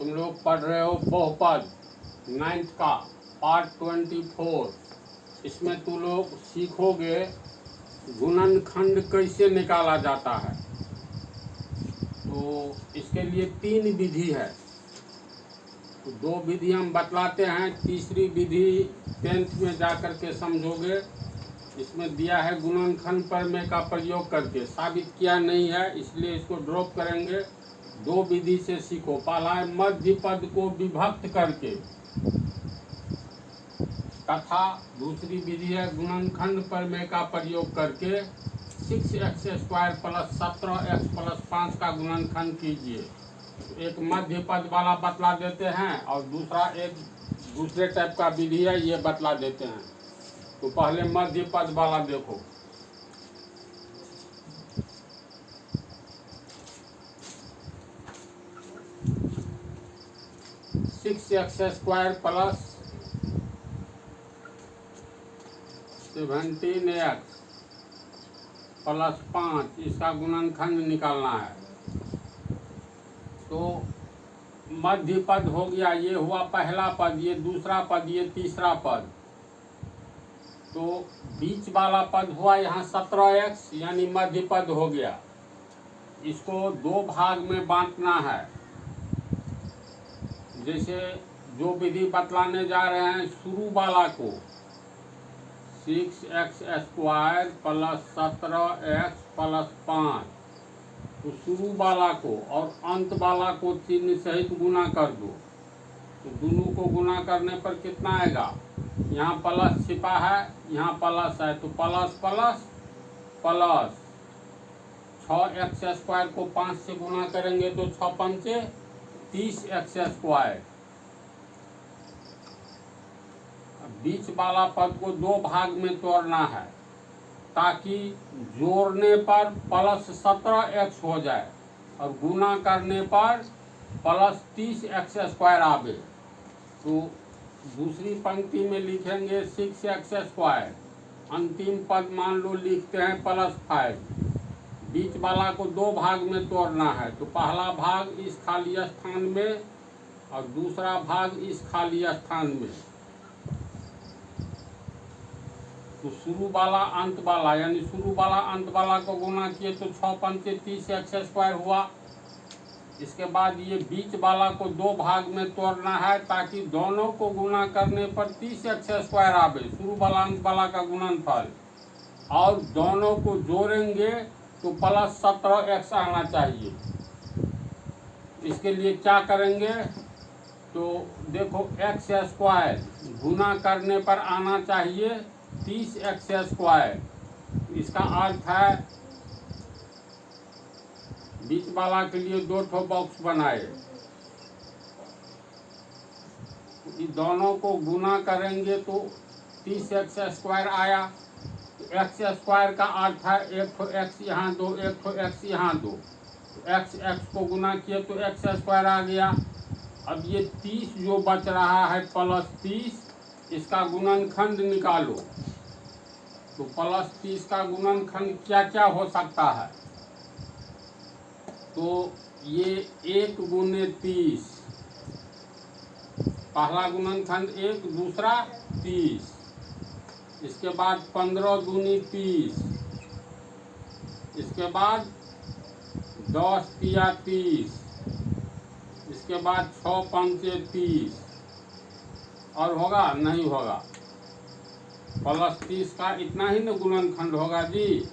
तुम लोग पढ़ रहे हो बहुपद 9th का पार्ट 24। इसमें तुम लोग सीखोगे गुणनखंड कैसे निकाला जाता है। तो इसके लिए 3 विधि है। तो 2 विधि हम बतलाते हैं, तीसरी विधि 10th में जा कर के समझोगे। इसमें दिया है गुणनखंड प्रमेय का प्रयोग करके, साबित किया नहीं है इसलिए इसको ड्रॉप करेंगे। 2 विधि से सीखो। पहला है मध्य पद को विभक्त करके, तथा दूसरी विधि है गुणनखंड प्रमेय का प्रयोग करके 6x² + 17x + 5 का गुणनखंड कीजिए। एक मध्य पद वाला बतला देते हैं और दूसरा एक दूसरे टाइप का विधि है, ये बतला देते हैं। तो पहले मध्य पद वाला देखो। Six x square plus 17x + 5 इसका गुणनखंड निकालना है। तो मध्य पद हो गया, ये हुआ पहला पद, ये दूसरा पद, ये तीसरा पद। तो बीच वाला पद हुआ यहाँ 17x, यानी मध्य पद हो गया। इसको 2 भाग में बांटना है। जैसे जो विधि बतलाने जा रहे हैं, शुरू वाला को 6x² + 17x + 5, तो शुरू वाला को और अंत वाला को चिन्ह सहित गुना कर दो। तो दोनों को गुना करने पर कितना आएगा? यहाँ प्लस छिपा है, यहाँ प्लस है, तो प्लस प्लस प्लस 6x² को 5 से गुना करेंगे तो 6 पंचे 30x²। बीच वाला पद को 2 भाग में तोड़ना है ताकि जोड़ने पर प्लस 17x हो जाए और गुना करने पर प्लस 30x² आवे। तो दूसरी पंक्ति में लिखेंगे 6x², अंतिम पद मान लो लिखते हैं +5। बीच वाला को 2 भाग में तोड़ना है, तो पहला भाग इस खाली स्थान में और दूसरा भाग इस खाली स्थान में। तो शुरू वाला अंत वाला, यानी शुरू वाला अंत वाला को गुना किए तो 6 पंचे 30x² हुआ। इसके बाद ये बीच वाला को 2 भाग में तोड़ना है ताकि दोनों को गुना करने पर 30x² आवे, शुरू वाला अंत वाला का गुणनफल। और दोनों को जोड़ेंगे तो प्लस 17x आना चाहिए। इसके लिए क्या करेंगे? तो देखो x² गुना करने पर आना चाहिए 30x²। इसका अर्थ है बीच वाला के लिए 2 ठो बॉक्स बनाए। दोनों को गुना करेंगे तो 30x² आया। x² का अर्थ है 1 ठो x यहाँ 2, 1 ठो x यहाँ 2। x को गुना किए तो x² आ गया। अब ये 30 जो बच रहा है प्लस 30, इसका गुणनखंड निकालो। तो प्लस 30 का गुणनखंड क्या क्या हो सकता है? तो ये 1 गुने 30, पहला गुणनखंड 1, दूसरा 30। इसके बाद 15 दूनी 30, इसके बाद 10 तिया 30, इसके बाद 6 पंचे 30। और होगा? नहीं होगा। प्लस 30 का इतना ही न गुणनखंड होगा जी।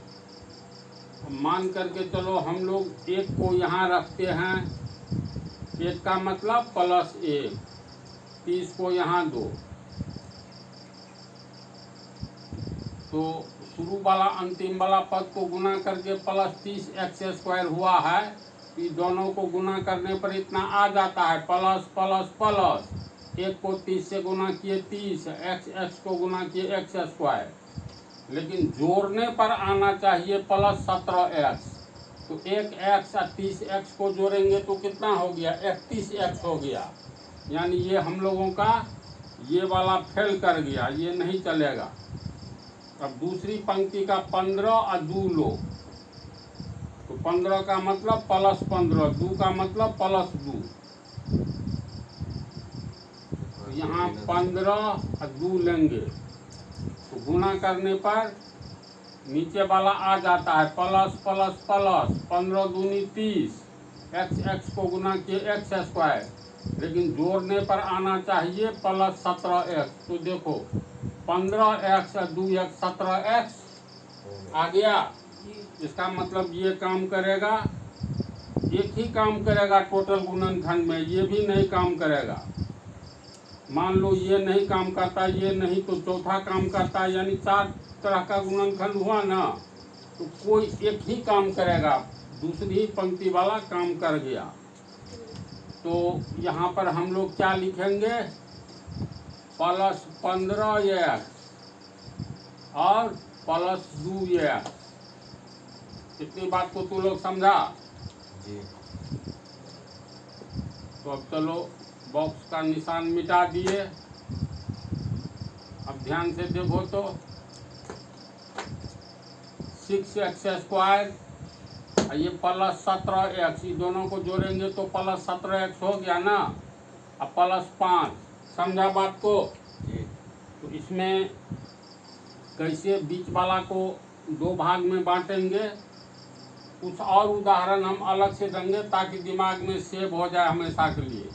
मान करके चलो हम लोग 1 को यहाँ रखते हैं, 1 का मतलब +1, 30 को यहाँ 2। तो शुरू वाला अंतिम वाला पद को गुना करके प्लस 30x² हुआ है। ये दोनों को गुना करने पर इतना आ जाता है, प्लस प्लस प्लस। 1 को 30 से गुना किए 30, x को गुना किए x²। लेकिन जोड़ने पर आना चाहिए प्लस 17x। तो 1x और 30x को जोड़ेंगे तो कितना हो गया? 31x हो गया। यानी ये हम लोगों का ये वाला फेल कर गया, ये नहीं चलेगा। अब दूसरी पंक्ति का 15 और 2 लो, तो 15 का मतलब +15, 2 का मतलब +2। तो यहाँ 15 और 2 लेंगे तो गुना करने पर नीचे वाला आ जाता है प्लस प्लस प्लस 15 दूनी 30 x को गुना किए x स्क्वायर, लेकिन जोड़ने पर आना चाहिए प्लस 17x। तो देखो 15x और 2x 17x आ गया। इसका मतलब ये काम करेगा, एक ही काम करेगा टोटल गुणनखंड में, ये भी नहीं काम करेगा। मान लो ये नहीं काम करता, ये नहीं तो चौथा काम करता, यानी 4 तरह का गुणनखंड हुआ ना, तो कोई एक ही काम करेगा, दूसरी पंक्ति वाला काम कर गया। तो यहाँ पर हम लोग क्या लिखेंगे, प्लस 15x और प्लस 2x। इतनी बात को तू लोग समझा जी। तो अब चलो बॉक्स का निशान मिटा दिए। अब ध्यान से देखो तो 6x स्क्वायर ये प्लस 17x, दोनों को जोड़ेंगे तो प्लस 17x हो गया ना। अब प्लस 5, समझा बात को। तो इसमें कैसे बीच वाला को 2 भाग में बांटेंगे, कुछ और उदाहरण हम अलग से देंगे ताकि दिमाग में सेव हो जाए हमेशा के लिए।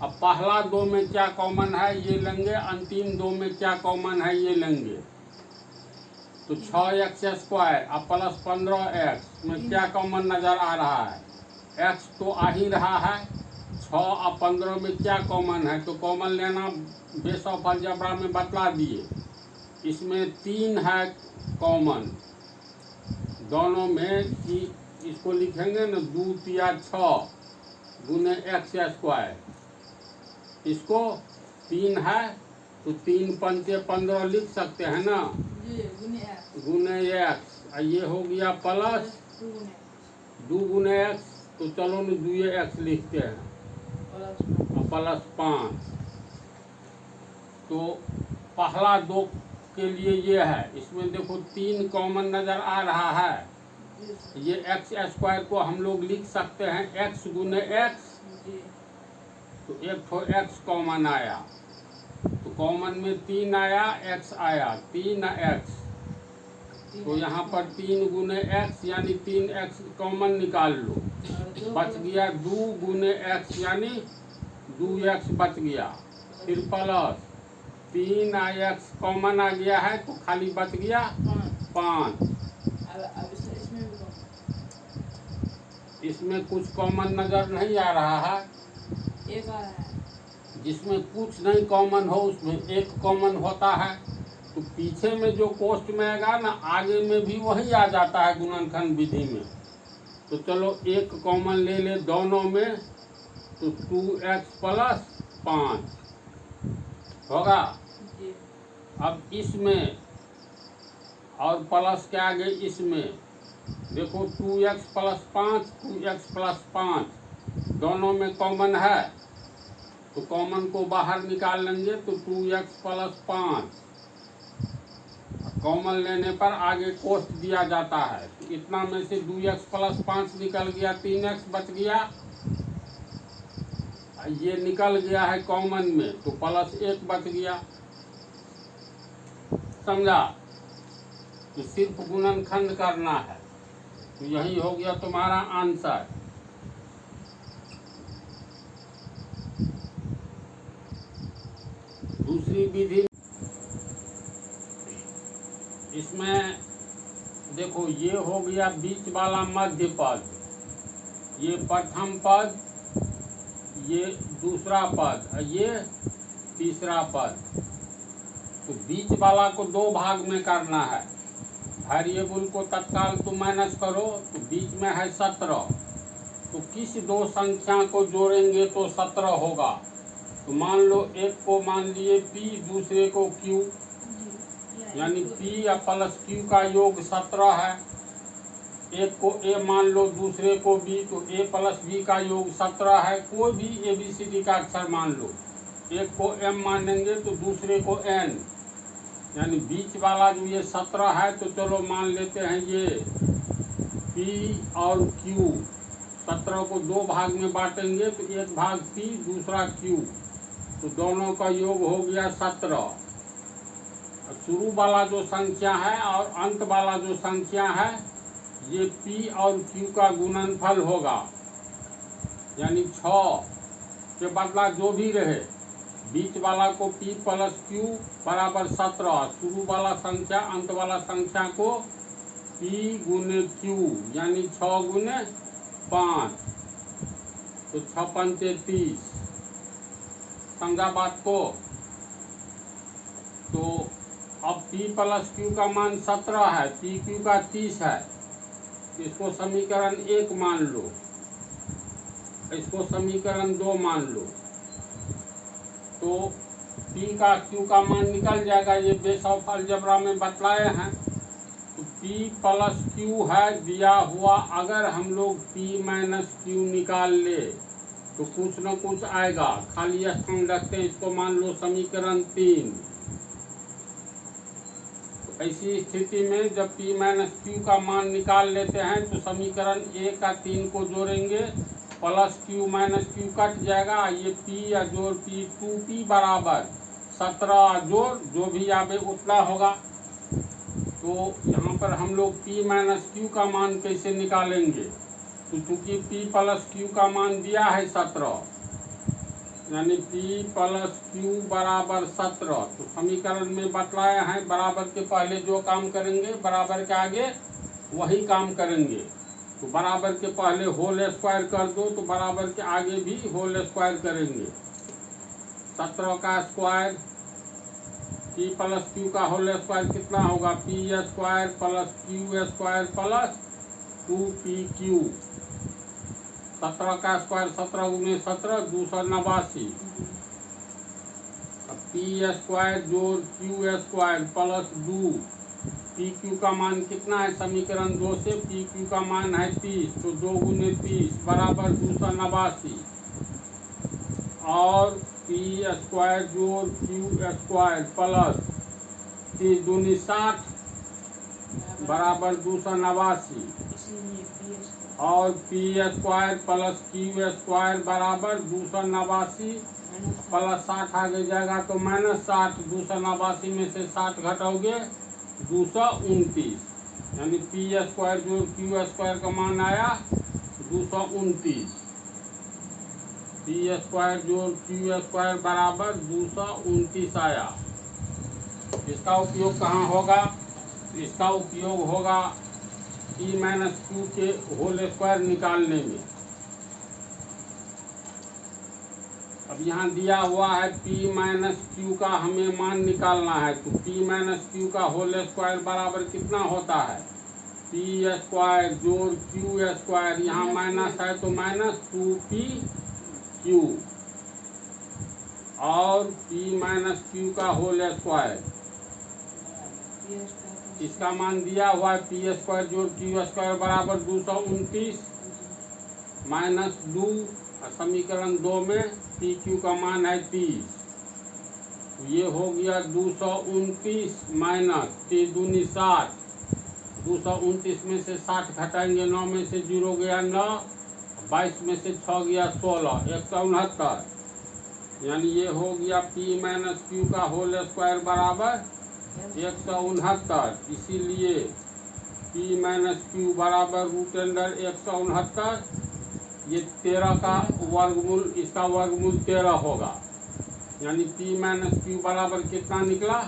अब पहला 2 में क्या कॉमन है ये लेंगे, अंतिम 2 में क्या कॉमन है ये लेंगे। तो 6x स्क्वायर और प्लस 15x में क्या कॉमन नज़र आ रहा है, x तो आ ही रहा है। 6 और 15 में क्या कॉमन है, तो कॉमन लेना बेस ऑफ अलजेब्रा में बतला दिए। इसमें 3 है कॉमन दोनों में, कि इसको लिखेंगे ना 2 तिया 6 गुने x स्क्वायर। इसको 3 है तो 3 पंचे 15 लिख सकते हैं ना, गुने x। ये हो गया प्लस 2 गुने x, तो चलो न 2x लिखते हैं प्लस 5। तो पहला 2 के लिए ये है। इसमें देखो 3 कॉमन नज़र आ रहा है। ये x स्क्वायर को हम लोग लिख सकते हैं x गुने x, तो एक तो x कॉमन आया, तो कॉमन में 3 आया, x आया 3x। तो यहाँ पर 3 गुने x यानी 3x कॉमन निकाल लो, बच गया 2 गुने x यानी 2x बच गया। फिर प्लस 3x कॉमन आ गया है तो खाली बच गया 5। इसमें कुछ कॉमन नज़र नहीं आ रहा है, एक आ रहा है। जिसमें कुछ नहीं कॉमन हो उसमें एक कॉमन होता है। तो पीछे में जो कोष्ट में आएगा ना, आगे में भी वही आ जाता है गुणनखंड विधि में। तो चलो एक कॉमन ले ले दोनों में, तो 2x प्लस 5 होगा। अब इसमें और प्लस के आगे इसमें देखो 2x प्लस 5, 2x प्लस 5 दोनों में कॉमन है, तो कॉमन को बाहर निकाल लेंगे तो 2x प्लस 5। कॉमन लेने पर आगे कोष्ट दिया जाता है, तो इतना में से 2x प्लस 5 निकल गया, 3x बच गया। ये निकल गया है कॉमन में, तो प्लस 1 बच गया। समझा। तो सिर्फ गुणनखंड करना है, तो यही हो गया तुम्हारा आंसर। दूसरी विधि इसमें देखो, ये हो गया बीच वाला मध्य पद, ये प्रथम पद, ये दूसरा पद और ये तीसरा पद। तो बीच वाला को 2 भाग में करना है। वेरिएबल को तत्काल तो माइनस करो, तो बीच में है 17, तो किस 2 संख्या को जोड़ेंगे तो 17 होगा। तो मान लो एक को मान लिए p, दूसरे को q, यानी p या प्लस q का योग 17 है। एक को a मान लो, दूसरे को b, तो a प्लस b का योग 17 है। कोई भी ABCD का अक्षर मान लो, एक को m मानेंगे तो दूसरे को n, यानी बीच वाला जो ये 17 है, तो चलो मान लेते हैं ये p और q। 17 को 2 भाग में बांटेंगे, तो एक भाग p दूसरा q, तो दोनों का योग हो गया 17। शुरू वाला जो संख्या है और अंत वाला जो संख्या है ये P और Q का गुणनफल होगा, यानी 6 के बदला जो भी रहे, बीच वाला को P प्लस Q बराबर 17, शुरू वाला संख्या अंत वाला संख्या को P गुने Q यानी 6 गुने 5, तो 6 पंचे 30। समझा बात को? तो अब P प्लस Q का मान 17 है, PQ का 30 है, इसको समीकरण 1 मान लो, इसको समीकरण 2 मान लो, तो P का Q का मान निकल जाएगा। ये बेस ऑफ अलजेब्रा में बतलाए हैं। तो P प्लस Q है दिया हुआ, अगर हम लोग P माइनस Q निकाल ले तो कुछ न कुछ आएगा, खाली स्थान रखते हैं, इसको मान लो समीकरण 3। तो ऐसी स्थिति में जब P माइनस Q का मान निकाल लेते हैं तो समीकरण 1 का 3 को जोड़ेंगे, plus Q minus Q cut जाएगा, ये P या जोड़ P 2P बराबर 17 जोड़ जो भी आवे उतना होगा। तो यहाँ पर हम लोग P माइनस Q का मान कैसे निकालेंगे? तो चूंकि P प्लस Q का मान दिया है 17, यानी P प्लस Q बराबर 17, तो समीकरण में बतलाया है बराबर के पहले जो काम करेंगे बराबर के आगे वही काम करेंगे। तो बराबर के पहले होल स्क्वायर कर दो तो बराबर के आगे भी होल स्क्वायर करेंगे। 17 का स्क्वायर P प्लस Q का होल स्क्वायर कितना होगा? P square plus Q square plus 2PQ। 17 का स्क्वायर 17 गुने 17 289। अब P स्क्वायर जोड़ Q स्क्वायर प्लस 2, PQ का मान कितना है? समीकरण 2 से PQ का मान है 30, तो 2 गुने 30 बराबर 289, और P स्क्वायर जोड़ Q स्क्वायर प्लस 30 दूनी 60 बराबर 289, और P square plus Q square बराबर 289 प्लस 60 आगे जाएगा तो माइनस 60, 289 में से 60 घटाओगे 229, यानी P स्क्वायर जोड़ Q स्क्वायर का मान आया 229। P स्क्वायर जोड़ Q स्क्वायर बराबर 229 आया। इसका उपयोग कहाँ होगा? इसका उपयोग होगा P माइनस Q के होल स्क्वायर निकालने में। अब यहाँ दिया हुआ है P माइनस Q का हमें मान निकालना है, तो P माइनस Q का होल स्क्वायर बराबर कितना होता है? P स्क्वायर जोड़ Q स्क्वायर, यहाँ माइनस है तो माइनस 2PQ, और P माइनस Q का होल स्क्वायर, इसका मान दिया हुआ है P स्क्वायर जोड़ Q स्क्वायर बराबर 229 माइनस 2, समीकरण 2 में PQ का मान है 30, तो ये हो गया 229 माइनस 3 दूनी 60, 229 में से 60 घटाएंगे, 9 में से 0 गया 9, 22 में से 6 गया 16, 169, यानी ये हो गया P माइनस Q का होल स्क्वायर बराबर 169। इसीलिए P माइनस Q बराबर रूट अंडर 169, ये 13 का वर्गमूल, इसका वर्गमूल 13 होगा, यानी P माइनस Q बराबर कितना निकला?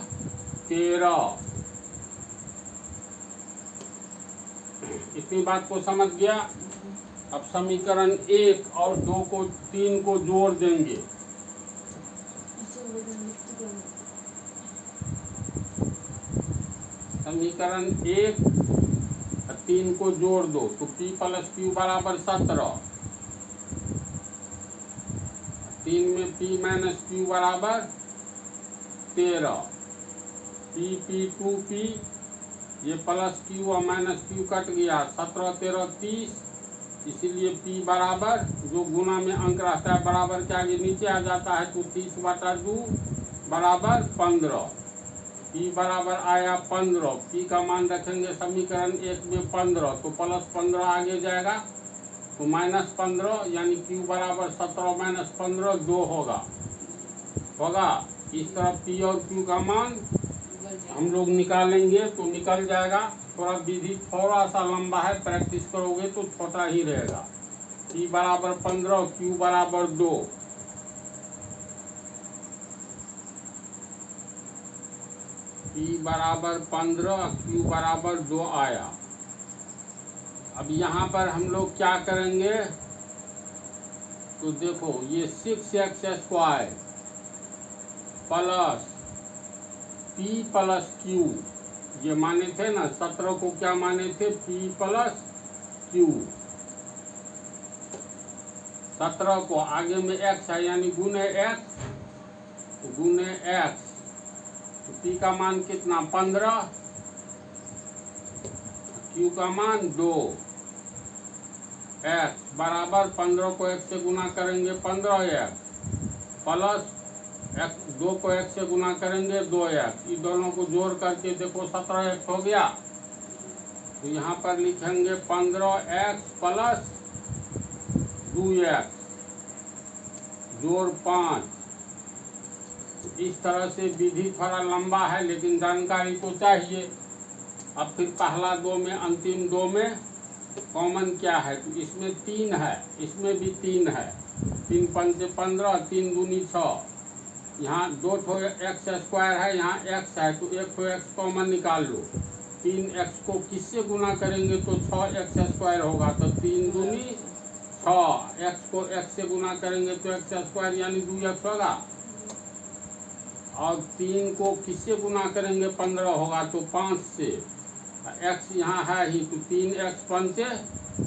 13। इतनी बात को समझ गया? अब समीकरण 1 और 2 को 3 को जोड़ देंगे। समीकरण 1 और 3 को जोड़ दो तो P प्लस Q बराबर 17, 3 में P माइनस Q बराबर 13, P 2P, ये प्लस Q और माइनस Q कट गया, 17 13 30, इसीलिए P बराबर जो गुना में अंक रहता है बराबर के आगे नीचे आ जाता है, तो 30/2 बराबर 15। P बराबर आया 15, P का मान रखेंगे समीकरण 1 में 15, तो प्लस 15 आगे जाएगा तो माइनस 15, यानी Q बराबर 17 माइनस 15 2 होगा। होगा। इस तरफ पी और क्यू का मान निकल जाएगा। हम लोग निकालेंगे तो निकल जाएगा। थोड़ा विधि थोड़ा सा लंबा है, प्रैक्टिस करोगे तो छोटा ही रहेगा। P बराबर 15, Q बराबर 2। P बराबर 15, Q बराबर 2 आया। अब यहाँ पर हम लोग क्या करेंगे, तो देखो ये 6x² plus P plus Q, ये माने थे ना 17 को, क्या माने थे, P प्लस Q। 17 को आगे में x है यानी गुने x, गुने x, तो P का मान कितना 15, Q का मान 2। x बराबर 15 को x से गुना करेंगे 15x, प्लस x 2 को x से गुना करेंगे 2x। इन दोनों को जोड़ करके देखो 17x हो गया। तो यहाँ पर लिखेंगे 15x प्लस 2x जोड़ 5। इस तरह से विधि थोड़ा लंबा है लेकिन जानकारी तो चाहिए। अब फिर पहला 2 में, अंतिम 2 में कॉमन क्या है, तो इसमें 3 है, इसमें भी 3 है। 3 पंचे 15, 3 दूनी 6। यहाँ 2 ठो x² है, यहाँ x है, तो 1 ठो x कॉमन निकाल लो। 3x को किससे गुना करेंगे तो 6x² होगा, तो 3 दूनी 6। x को x से गुना करेंगे तो x² यानी 2x होगा। और 3 को किससे गुना करेंगे 15 होगा, तो 5 से। x यहाँ है ही, तो 3x पंचे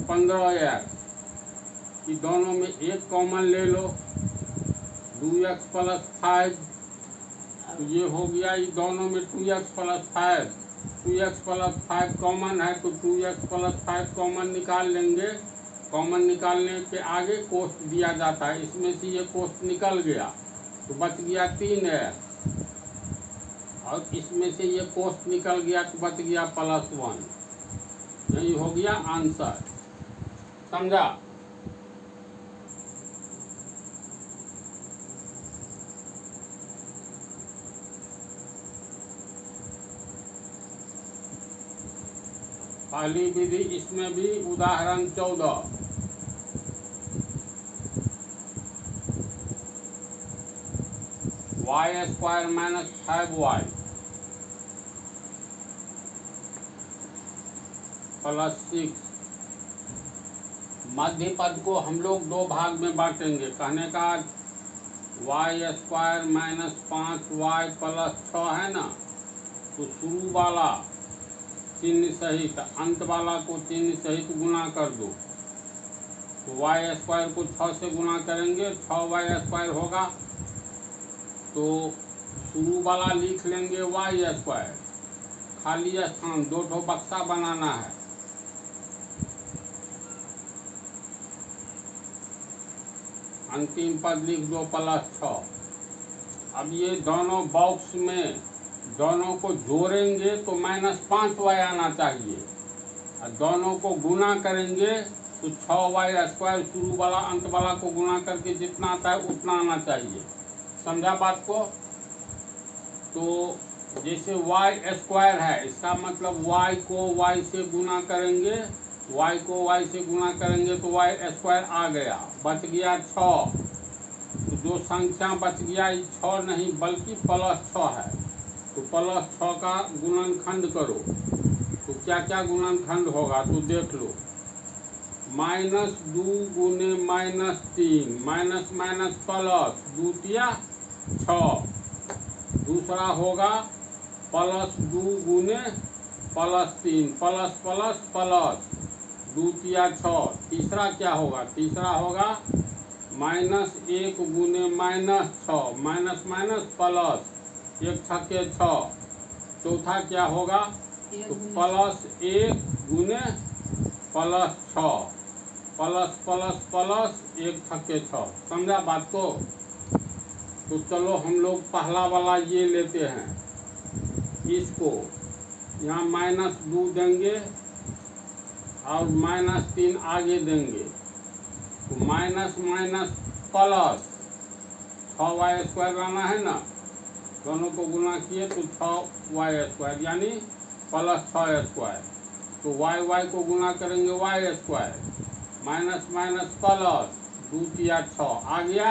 15x। कि दोनों में एक कॉमन ले लो, 2x प्लस 5, तो ये हो गया। ये दोनों में 2x plus 5, 2x plus 5 common है, तो 2x प्लस 5 कॉमन निकाल लेंगे। कॉमन निकालने के आगे कोष्ट दिया जाता है, इसमें से ये कोष्ट निकल गया तो बच गया 3x, और इसमें से ये कोष्ट निकल गया तो बच गया +1। यही हो गया आंसर। समझा? पहली विधि, इसमें भी उदाहरण 14। y² minus 5y plus 6। मध्य पद को हम लोग 2 भाग में बांटेंगे। कहने का y² माइनस 5y प्लस 6 है ना, तो शुरू वाला चिन्ह सहित अंत वाला को चिन्ह सहित गुना कर दो। तो y² को 6 से गुना करेंगे, 6y² होगा। तो शुरू वाला लिख लेंगे y², खाली स्थान 2 ठो बक्सा बनाना है। अंतिम पद लिख दो +6। अब ये दोनों बॉक्स में दोनों को जोड़ेंगे तो -5y आना चाहिए, और दोनों को गुना करेंगे तो 6y² शुरू वाला अंत वाला को गुना करके जितना आता है उतना आना चाहिए। समझा बात को? तो जैसे y² है, इसका मतलब y को y से गुना करेंगे, y को y से गुना करेंगे तो y² आ गया, बच गया 6। तो जो संख्या बच गया ये 6 नहीं बल्कि +6 है। तो +6 का गुणनखंड करो, तो क्या क्या गुणनखंड होगा तो देख लो। -2 गुने -3, माइनस माइनस प्लस, 2 तिया 6। दूसरा होगा +2 गुने +3, प्लस प्लस प्लस, 2 तिया 6। तीसरा क्या होगा, तीसरा होगा -1 गुने -6, माइनस माइनस प्लस, 1 छक्के 6। चौथा क्या होगा, तो +1 गुने +6, प्लस प्लस प्लस, 1 छक्के 6। समझा बात को? तो चलो हम लोग पहला वाला ये लेते हैं, इसको यहाँ -2 देंगे और -3 आगे देंगे, तो माइनस माइनस प्लस 6y² लाना है ना, दोनों को गुना किए तो 6y² यानी प्लस 6y²। तो y को गुना करेंगे y², माइनस माइनस प्लस, 2 तिया 6 आ गया।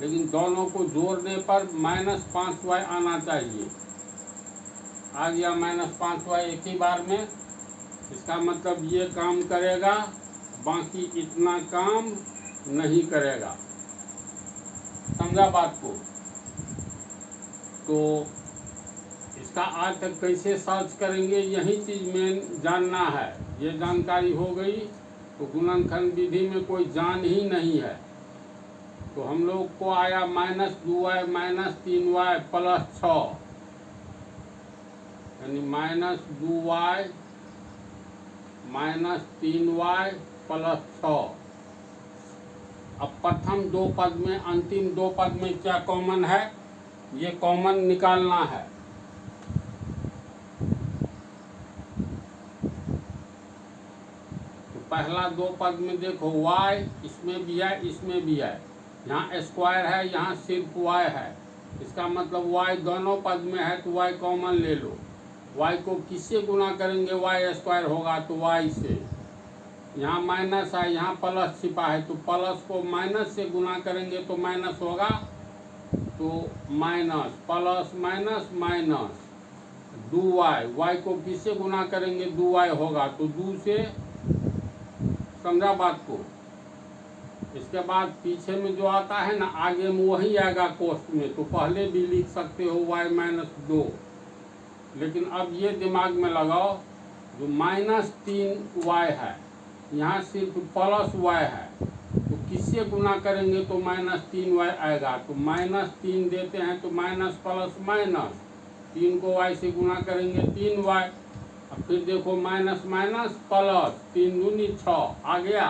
लेकिन दोनों को जोड़ने पर -5y आना चाहिए। आ गया -5y एक ही बार में। इसका मतलब ये काम करेगा, बाकी इतना काम नहीं करेगा। समझा बात को? तो इसका अर्थ कैसे सर्च करेंगे, यही चीज में जानना है। ये जानकारी हो गई तो गुणनखंड विधि में कोई जान ही नहीं है। तो हम लोग को आया -2y -3y प्लस 6, यानी -2y -3y प्लस 6। अब प्रथम दो पद में, अंतिम दो पद में क्या कॉमन है, ये कॉमन निकालना है। तो पहला दो पद में देखो y इसमें भी है, इसमें भी है। यहाँ स्क्वायर है, यहाँ सिर्फ y है। इसका मतलब y दोनों पद में है तो y कॉमन ले लो। y को किससे गुना करेंगे, y² होगा तो y से। यहाँ माइनस है, यहाँ प्लस छिपा है, तो प्लस को माइनस से गुना करेंगे तो माइनस होगा। तो minus plus minus minus 2y, y को किससे गुना करेंगे, 2y होगा तो 2 से। समझा बात को? इसके बाद पीछे में जो आता है ना, आगे में वही आएगा कोष्ठ में, तो पहले भी लिख सकते हो y -2। लेकिन अब ये दिमाग में लगाओ, जो -3y है, यहाँ सिर्फ प्लस y है, तो किससे गुना करेंगे तो -3y आएगा। तो -3 देते हैं तो माइनस प्लस माइनस, 3 को y से गुना करेंगे 3y। अब फिर देखो माइनस माइनस प्लस, 3 दूनी 6 आ गया।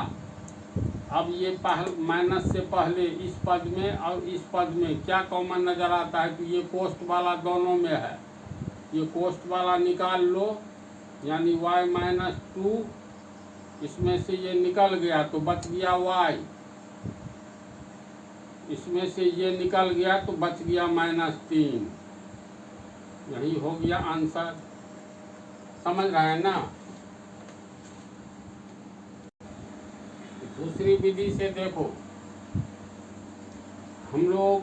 अब ये माइनस से पहले इस पद में और इस पद में क्या कॉमन नजर आता है, तो ये कोष्ठ वाला दोनों में है। ये कोष्ठ वाला निकाल लो, यानी y -2, इसमें से ये निकल गया तो बच गया y, इसमें से ये निकल गया तो बच गया -3। यही हो गया आंसर। समझ रहे हैं ना? दूसरी विधि से देखो, हम लोग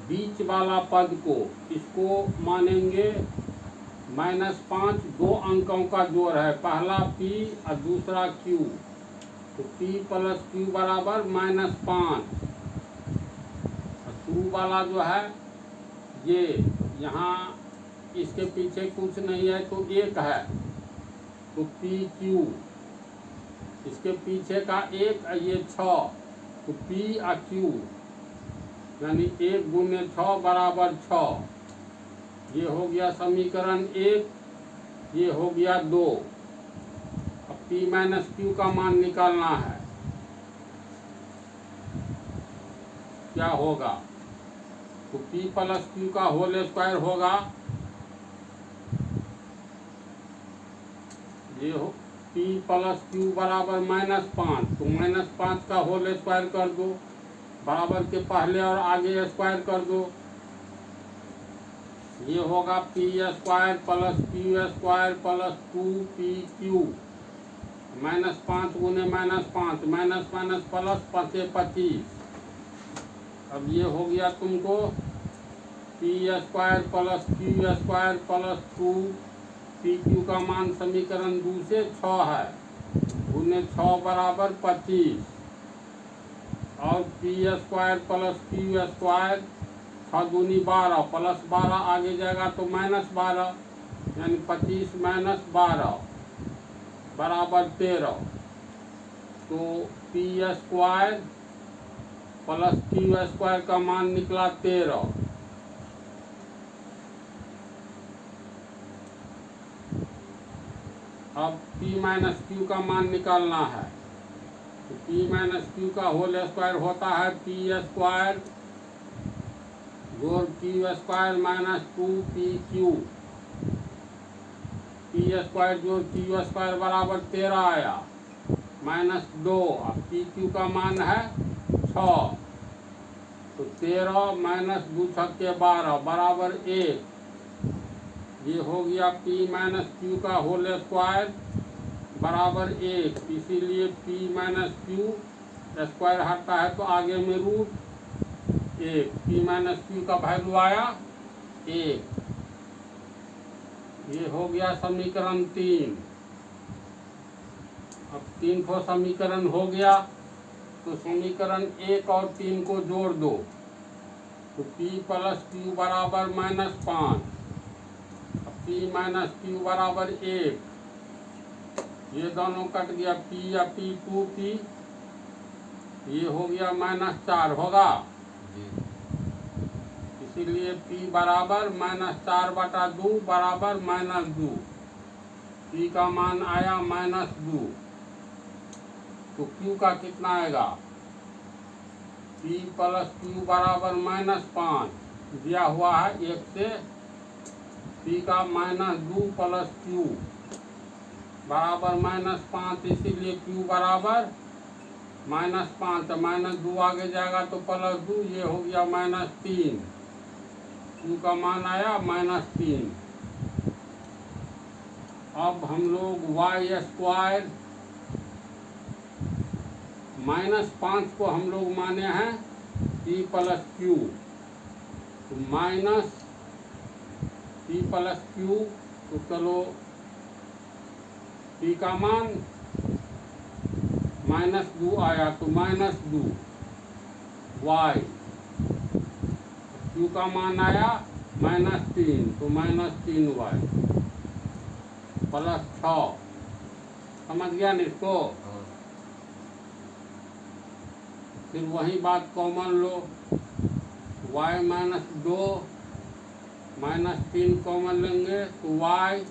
बीच वाला पद को, इसको मानेंगे -5, 2 अंकों का जोड़ है, पहला p और दूसरा q। तो p + q बराबर -5। 2 वाला जो है ये, यहाँ इसके पीछे कुछ नहीं है तो 1 है, तो pq। इसके पीछे का 1 और ये 6, तो p और q, यानी 1 × 6 बराबर 6। ये हो गया समीकरण 1, ये हो गया 2। अब p - q का मान निकालना है। क्या होगा, तो p + q का होल स्क्वायर होगा, ये हो p + q बराबर -5, तो -5 का होल स्क्वायर कर दो, बराबर के पहले और आगे स्क्वायर कर दो। ये होगा p² + q² + 2pq, -5 × -5, minus minus plus, 5 25। अब ये हो गया तुमको p² + q² + 2pq का मान समीकरण 2 से 6 है, × 6 बराबर 25। और p² + q², 6 दूनी 12, प्लस 12 आगे जाएगा तो -12, यानी 25 - 12 बराबर 13। तो p² + q² का मान निकला 13। अब p - q का मान निकालना है। तो p - q का होल स्क्वायर होता है p² जोड़ q² - 2pq, p² जोड़ q² बराबर 13 आया, -2। अब pq का मान है 6, तो 13 माइनस 2 छक्के 12 बराबर 1। ये हो गया p माइनस क्यू का होल स्क्वायर बराबर 1। इसीलिए p माइनस क्यू स्क्वायर हटता है तो आगे में रूट 1। p माइनस क्यू का वैल्यू आया 1। ये हो गया समीकरण 3। अब 3 को समीकरण हो गया तो समीकरण 1 और 3 को जोड़ दो तो p प्लस क्यू बराबर -5। p माइनस क्यू बराबर 1। ये दोनों कट गया p या p 2p। ये हो गया -4 होगा। इसीलिए p बराबर -4/2 बराबर -2। p का मान आया -2। तो q का कितना आएगा? p प्लस क्यू बराबर -5 दिया हुआ है 1 से। p का -2 प्लस क्यू बराबर -5। इसीलिए q बराबर -5। तो -2 आगे जाएगा तो +2। ये हो गया -3। q का मान आया -3। अब हम लोग y स्क्वायर -5 को हम लोग माने हैं p प्लस क्यू। तो माइनस p प्लस क्यू। तो चलो p का मान -2 आया तो -2 y। q का मान आया -3 तो -3 y प्लस 6। समझ गया ना इसको? फिर वही बात कॉमन लो। y -2 -3 कॉमन लेंगे तो y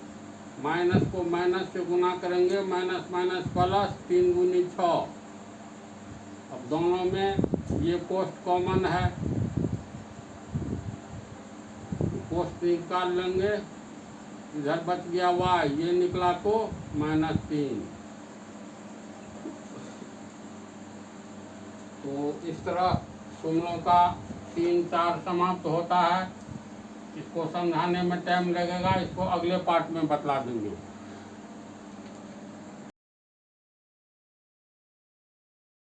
माइनस को माइनस से गुना करेंगे माइनस माइनस प्लस 3 दूनी 6। अब दोनों में ये पोस्ट कॉमन है पोस्ट निकाल लेंगे। इधर बच गया y। ये निकला तो -3। तो इस तरह सुमनों का 3-4 समाप्त होता है। इसको समझाने में टाइम लगेगा। इसको अगले पार्ट में बतला देंगे।